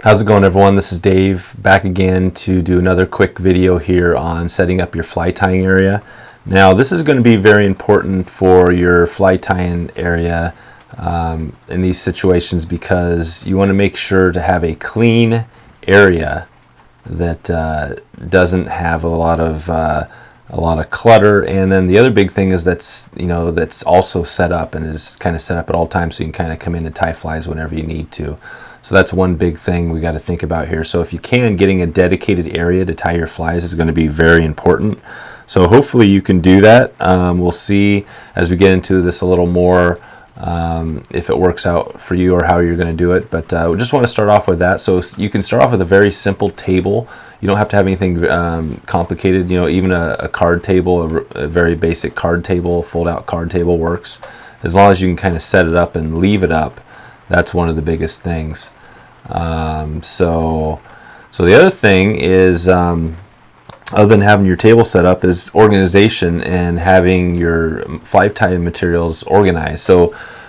How's it going, everyone? This is Dave, back again to do another quick video here on setting up your fly tying area. Now, this is going to be very important for your fly tying area in these situations, because you want to make sure to have a clean area that doesn't have a lot of clutter. And then the other big thing is that's also set up and is kind of set up at all times, so you can kind of come in and tie flies whenever you need to. So that's one big thing we got to think about here. So if you can, getting a dedicated area to tie your flies is going to be very important. So hopefully you can do that. We'll see as we get into this a little more if it works out for you or how you're going to do it. But we just want to start off with that. So you can start off with a very simple table. You don't have to have anything complicated. You know, even a card table, a very basic card table, fold-out card table works. As long as you can kind of set it up and leave it up. That's one of the biggest things. So the other thing is, other than having your table set up, is organization and having your fly tying materials organized. So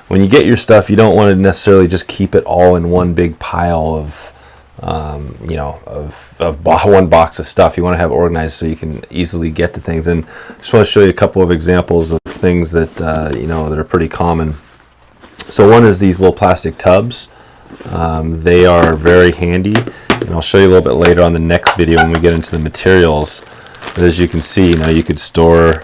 when you get your stuff, you don't want to necessarily just keep it all in one big pile of one box of stuff. You want to have organized so you can easily get to things. And I just want to show you a couple of examples of things that that are pretty common. So one is these little plastic tubs. They are very handy, and I'll show you a little bit later on the next video when we get into the materials. But as you can see, you can store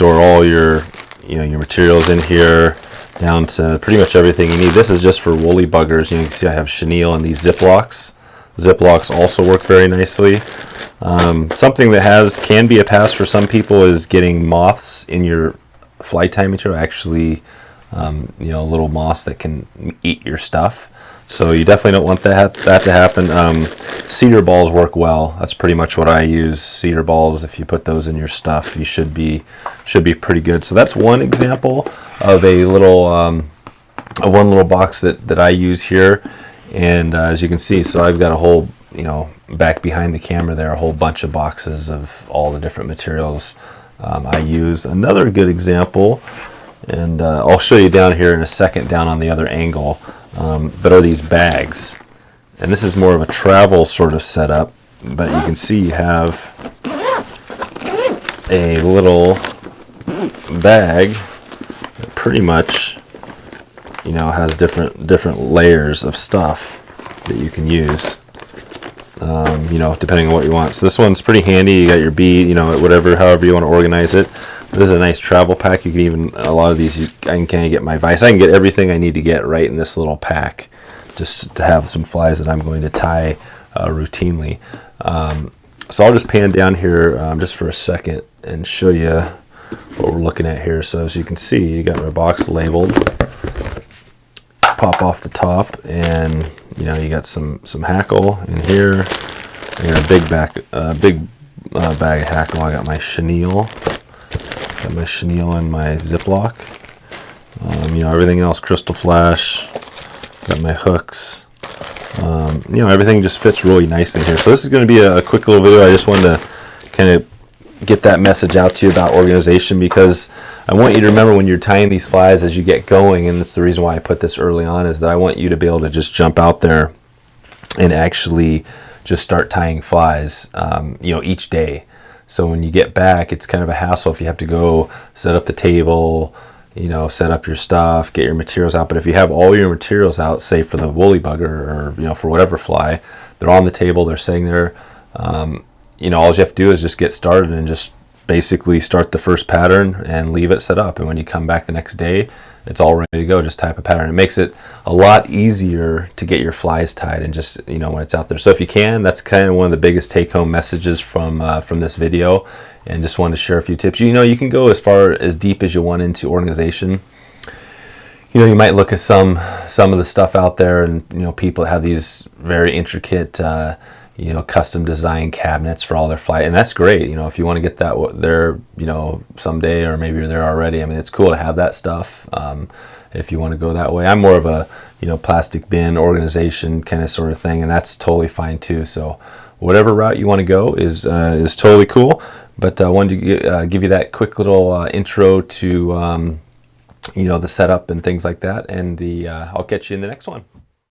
all your your materials in here, down to pretty much everything you need. This is just for woolly buggers. You can see I have chenille and these Ziplocs. Ziplocs also work very nicely. Something that can be a pass for some people is getting moths in your fly tying material. Actually, little moths that can eat your stuff. So you definitely don't want that to happen. Cedar balls work well. That's pretty much what I use. Cedar balls, if you put those in your stuff, you should be pretty good. So that's one example of a little of one little box that I use here. And as you can see, so I've got a whole, back behind the camera there, a whole bunch of boxes of all the different materials I use. Another good example, and I'll show you down here in a second, down on the other angle, but are these bags. And this is more of a travel sort of setup, but you can see you have a little bag that pretty much has different layers of stuff that you can use, depending on what you want. So this one's pretty handy. You got your bead, however you want to organize it. This is a nice travel pack. You can even, a lot of these, I can get my vise. I can get everything I need to get right in this little pack, just to have some flies that I'm going to tie routinely. So I'll just pan down here just for a second and show you what we're looking at here. So as you can see, you got my box labeled. Pop off the top, and you got some hackle in here. I got a big bag of hackle. I got my chenille. Got my chenille and my Ziploc. Everything else, crystal flash. Got my hooks. Everything just fits really nice in here. So this is going to be a quick little video. I just wanted to kind of get that message out to you about organization, because I want you to remember when you're tying these flies as you get going, and that's the reason why I put this early on, is that I want you to be able to just jump out there and actually just start tying flies, each day. So when you get back, it's kind of a hassle if you have to go set up the table, set up your stuff, get your materials out. But if you have all your materials out, say for the woolly bugger or, for whatever fly, they're on the table, they're sitting there, all you have to do is just get started and just basically start the first pattern and leave it set up. And when you come back the next day, it's all ready to go. Just type a pattern. It makes it a lot easier to get your flies tied, and just when it's out there. So if you can, that's kind of one of the biggest take-home messages from this video. And just wanted to share a few tips. You can go as deep as you want into organization. You might look at some of the stuff out there, and people have these very intricate custom design cabinets for all their flight, and that's great. If you want to get that there, someday, or maybe you're there already. I mean, it's cool to have that stuff. If you want to go that way, I'm more of a plastic bin organization kind of sort of thing, and that's totally fine too. So whatever route you want to go is totally cool. But I wanted to give you that quick little intro to the setup and things like that, and I'll catch you in the next one.